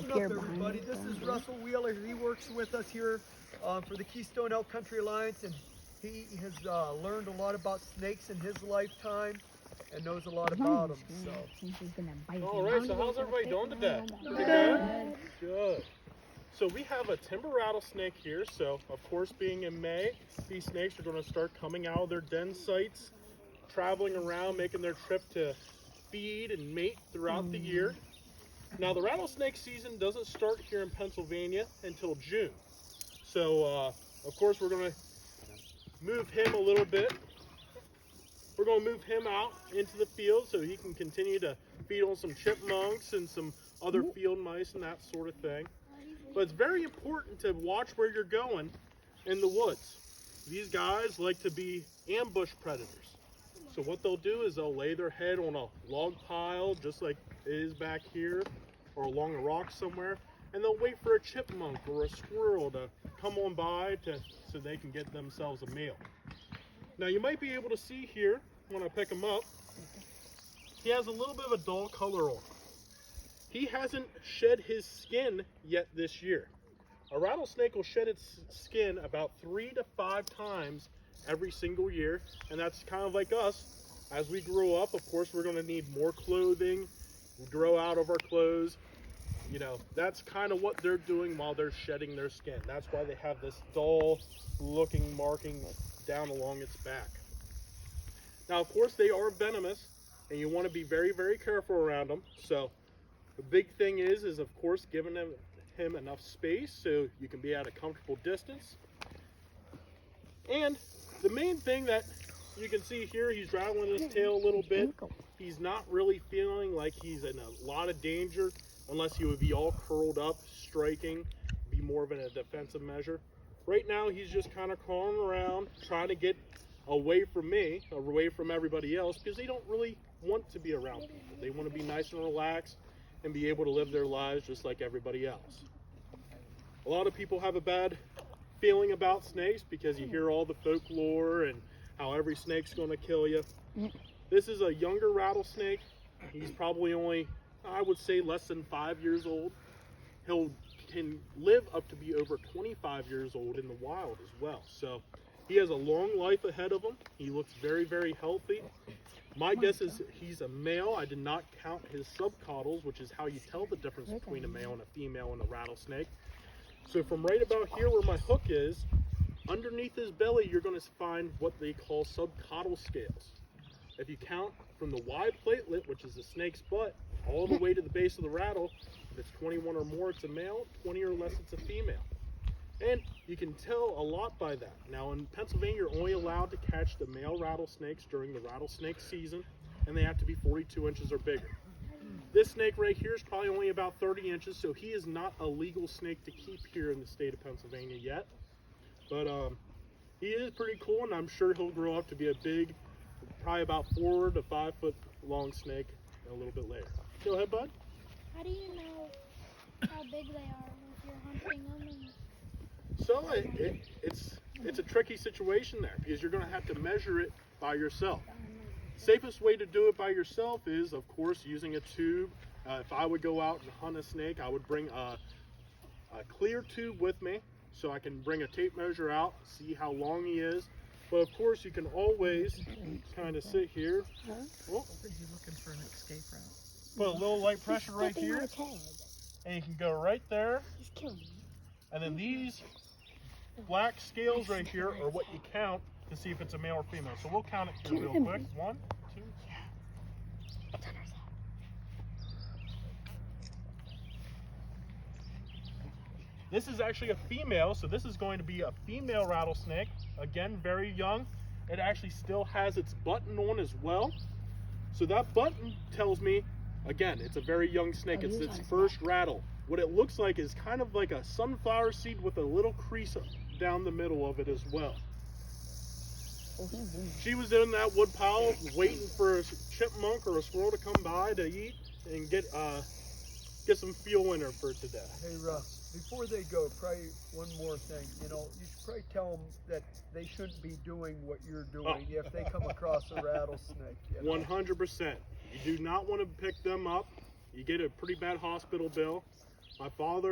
What's up, everybody? This is Russell Wheeler. He works with us here for the Keystone Elk Country Alliance, and he has learned a lot about snakes in his lifetime and knows a lot about them. So, all right. So how's everybody doing today? Good. Good. So we have a timber rattlesnake here. So of course, being in May, these snakes are going to start coming out of their den sites, traveling around, making their trip to feed and mate throughout the year. Now the rattlesnake season doesn't start here in Pennsylvania until June. So of course we're going to move him a little bit. We're going to move him out into the field so he can continue to feed on some chipmunks and some other field mice and that sort of thing. But it's very important to watch where you're going in the woods. These guys like to be ambush predators. So what they'll do is they'll lay their head on a log pile, just like it is back here, or along a rock somewhere, and they'll wait for a chipmunk or a squirrel to come on by so they can get themselves a meal. Now you might be able to see here, when I pick him up, he has a little bit of a dull color on him. He hasn't shed his skin yet this year. A rattlesnake will shed its skin about 3 to 5 times every single year, and that's kind of like us. As we grow up, of course, we're going to need more clothing. We grow out of our clothes. You know, that's kind of what they're doing while they're shedding their skin. That's why they have this dull looking marking down along its back. Now, of course, they are venomous, and you want to be very, very careful around them. So the big thing is of course, giving him enough space so you can be at a comfortable distance. And the main thing that you can see here, he's rattling his tail a little bit. He's not really feeling like he's in a lot of danger unless he would be all curled up, striking, be more of a defensive measure. Right now, he's just kind of crawling around, trying to get away from me, away from everybody else, because they don't really want to be around people. They want to be nice and relaxed and be able to live their lives just like everybody else. A lot of people have a bad feeling about snakes because you hear all the folklore and how every snake's going to kill you. This is a younger rattlesnake. He's probably only, I would say, less than 5 years old. Can live up to be over 25 years old in the wild as well. So he has a long life ahead of him. He looks very, very healthy. My guess is he's a male. I did not count his subcaudals, which is how you tell the difference between a male and a female in a rattlesnake. So from right about here where my hook is, underneath his belly, you're going to find what they call subcaudal scales. If you count from the Y platelet, which is the snake's butt, all the way to the base of the rattle, if it's 21 or more, it's a male, 20 or less, it's a female. And you can tell a lot by that. Now in Pennsylvania, you're only allowed to catch the male rattlesnakes during the rattlesnake season, and they have to be 42 inches or bigger. This snake right here is probably only about 30 inches, so he is not a legal snake to keep here in the state of Pennsylvania yet. But he is pretty cool, and I'm sure he'll grow up to be a big, probably about 4 to 5 foot long snake a little bit later. Go ahead, bud. How do you know how big they are if you're hunting them? So it's a tricky situation there because you're going to have to measure it by yourself. Safest way to do it by yourself is, of course, using a tube. If I would go out and hunt a snake, I would bring a clear tube with me so I can bring a tape measure out, see how long he is. But of course, you can always kind of sit here. Oh, I think he's looking for an escape route. Put a little light pressure right here, and you can go right there. He's killing me. And then these black scales right here are what you count to see if it's a male or female. So we'll count it here real quick. 1, 2. This is actually a female, so this is going to be a female rattlesnake. Again, very young. It actually still has its button on as well. So that button tells me, again, it's a very young snake. It's its first rattle. What it looks like is kind of like a sunflower seed with a little crease down the middle of it as well. She was in that wood pile waiting for a chipmunk or a squirrel to come by to eat and get some fuel in her for today. Hey, Russ, before they go, probably one more thing. You know, you should probably tell them that they shouldn't be doing what you're doing if they come across a rattlesnake. You know? 100%. You do not want to pick them up. You get a pretty bad hospital bill. My father